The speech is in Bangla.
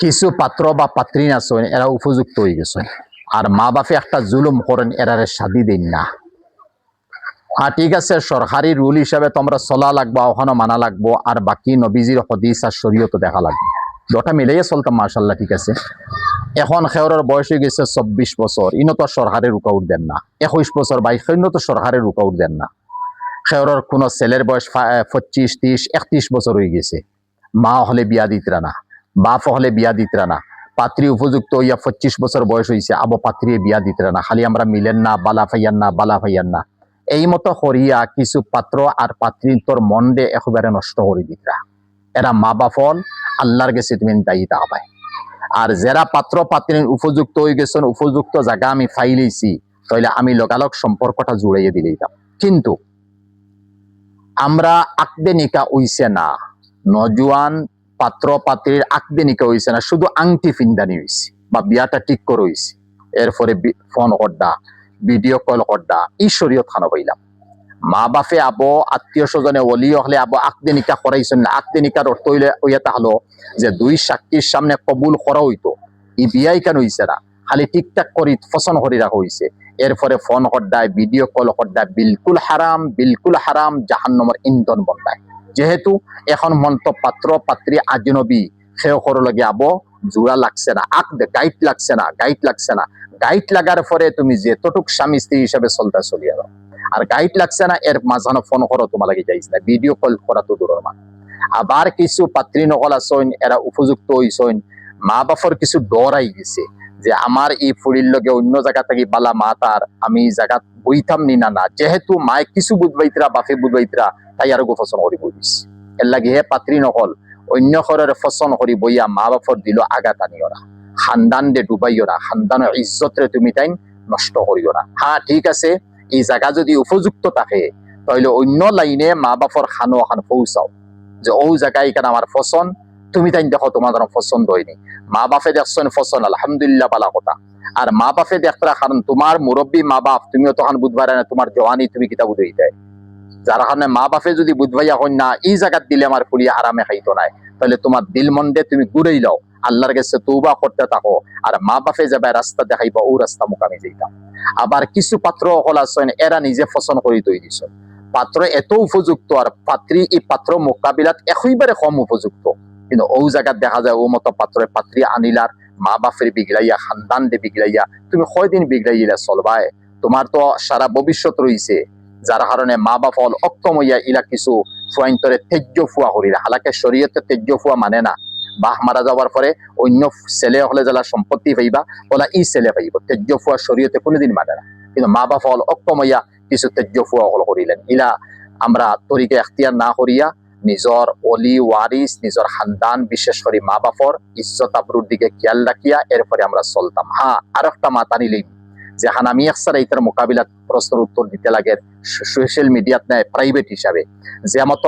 কিছু পাত্র বা পাত্রী আছেন এরা উপযুক্ত হয়ে গেছেন, আর মা বাপে একটা জুলুম করেন, এরারে শাদি দিন না। ঠিক আছে, সরকারি রুল হিসাবে তোমরা চলা লাগবো, ওখানে মানা লাগবো, আর বাকি নবীজির হদিস আর শরীয়ত দেখা লাগবে। দুটা মিলাইয়ে চলতাম মাশাল্লাহ, ঠিক আছে। এখন খেয়রের বয়স হয়ে গেছে 24 বছর, ইনো তো সরকারে রুকাউট দেন না। 21 বছর 22 তো সরকারে রুকাউট দেন না। খেয়রের কোনো ছেলের বয়স 25, 30, 31 বছর হয়ে গেছে, মা হলে বিয়া দিতরা না, বাপ হলে বিয়া দিতরা না। পাত্রী উপযুক্ত হইয়া 25 বছর বয়স হয়েছে, আবো পাত্রী বিয়া দিতরা না, খালি আমরা মিলেন না, বালা ফাইয়ান না, বালা ফাইয়ান না। এই মতো করিয়া কিছু পাত্র আর পাত্রী তোর মন দে একেবারে নষ্ট করে দিতরা। এরা মা বাপন আল্লাহর কাছে তুমি দায়ী তাকাবাই। আর যারা পাত্র পাত্রীর উপযুক্ত হয়ে গেছেন, উপযুক্ত জায়গা আমি ফাইলেছি, তাহলে আমি লগালগ সম্পর্কটা জুড়াইয়ে দিলেইতাম। কিন্তু আমরা আকদে নিকা হইছে না, নজওয়ান পাত্র পাত্রীর আকদে নিকা হইছে না, শুধু আংটি ফিন্দানি হইছে বা বিয়াটা ঠিক করে হইছে। এরপরে ফোন করডা, ভিডিও কল করডা, এই শরীয়ত খানো পাইলাম। মা বাপে আবো, আত্মীয় স্বজনে ওলি হলে আবো আকদে নিকা করাইছেন না। আকদে নিকার অর্থ হইলে ওইটা হলো যে দুই সাক্ষীর সামনে কবুল করা হইতো, ই বিয়াই কেন হইছে না, খালি ঠিকঠাক করি পছন্দ করে রাখা হইছে। এরপরে ফোন করদায়, ভিডিও কল করদায়, বিলকুল হারাম, বিলকুল হারাম, জাহান্নামের ইন্ধন বন্ধায়। যেহেতু এখন মন্ত পাত্র পাত্রী আজনবী, সেও করো লাগে আবো জোড়া লাগছে না, গাইড লাগছে না, গাইড লাগছে না। গাইড লাগার পরে তুমি যেতটুক স্বামী স্ত্রী হিসাবে চলতে চলিয়ে দাও। আর গাইড লাগছে না, এর মাঝখানে ফোন করো তোমার লাগে যাইছে না, ভিডিও কল করা তো দূরের মান। আবার কিছু পাত্রী নকল আছেন, এরা উপযুক্ত হইছেন, মা বাপর কিছু ডর আই গেছে যে আমার এই ফুড়ির লগে অন্য জায়গা থেকে বালা মা তার, আমি জায়গা বইতাম নি না না। যেহেতু মায় কিছু বুধবাইতরা, বাপে বুধবাইতরা, তাই আর গো ফসন করি বইস। এর লাগে হে পাত্রী নকল অন্য ঘরের ফসন করি বইয়া মা বাপর দিল আঘাত আনিও না, খানদান দে ডুবাইও না, খানদানের ইজ্জতরে তুমি তাই নষ্ট করিও না। হ্যাঁ ঠিক আছে, এই জায়গা যদি উপযুক্ত থাকে, তাহলে অন্য লাইনে মা বাপর খানো খান পৌঁছাও যে ও জায়গায় এখানে আমার ফসন, তুমি তাই দেখো তোমার পছন্দ হয়নি। মা বাপে দেখছেন ফসন, আলহামদুলিল্লাহ বালা কথা। আর মা বাপে দেখরা, কারণ তোমার মুরব্বী মা বাপ, তুমিও তখন বুধবার না, তোমার জওয়ানি তুমি কিতা বুঝে দেয়। যার কারণে মা বাপে যদি বুধবাইয়া হন না, এই জায়গাত দিলে আমার ফুলিয়া আরামে খাইতো নাই, তাহলে তোমার দিল মন্দে তুমি ঘুরেই লও, আল্লাহর কাছে তওবা করতে থাকো, আর মা বাপে যাবে রাস্তা দেখাইবা, ও রাস্তা মোকামে যাইতাম। আবার কিছু পাত্র হল আছেন, এরা নিজে ফসন করে তৈরি দিছ, পাত্র এত উপযুক্ত, আর পাত্রী এই পাত্র মোকাবিলাত একেবারে কম উপযুক্ত। কিন্তু ও জায়গাত দেখা যায় ও মতো পাত্রে পাত্রী আনিলার, মা বাপের বিগড়াইয়া, খানদান দে বিগড়াইয়া, তুমি কয়দিন বিগড়াইলা চলবায়? তোমার তো সারা ভবিষ্যৎ রয়েছে। যার কারণে মা বাপ হল অক্ষম হইয়া ইলা কিছু ফুয়াইন্তরে তেজ্য ফুয়া করিলা। হালাকে শরীয়তে তেজ্য ফুয়া মানে না, বাহ মারা যাওয়ার পরে অন্য ছেলে হলে যারা সম্পত্তি পাইবা, ওলা ই ছেলে পাইব। তেজ্য ফুয়া শরীয়তে কোনোদিন মানে না। কিন্তু মা বাপ হল অক্ষম হইয়া কিছু তেজ্য ফুয়া হল করিলেন। ইলা আমরা তরিকে এখতিয়ার না করিয়া নিজর অলি ওয়ারিস, নিজর খানদান, বিশেষ করে মা বাপর ইজ্জত আবরুর দিকে খেয়াল রাখিয়া এরপরে আমরা চলতাম। হ্যাঁ, আর একটা মাথা নিলেই যেখানে আমি একসার এইটার মোকাবিলাত প্রশ্নের উত্তর দিতে লাগে সোশ্যাল মিডিয়াত নেয় প্রাইভেট হিসাবে, যে মতো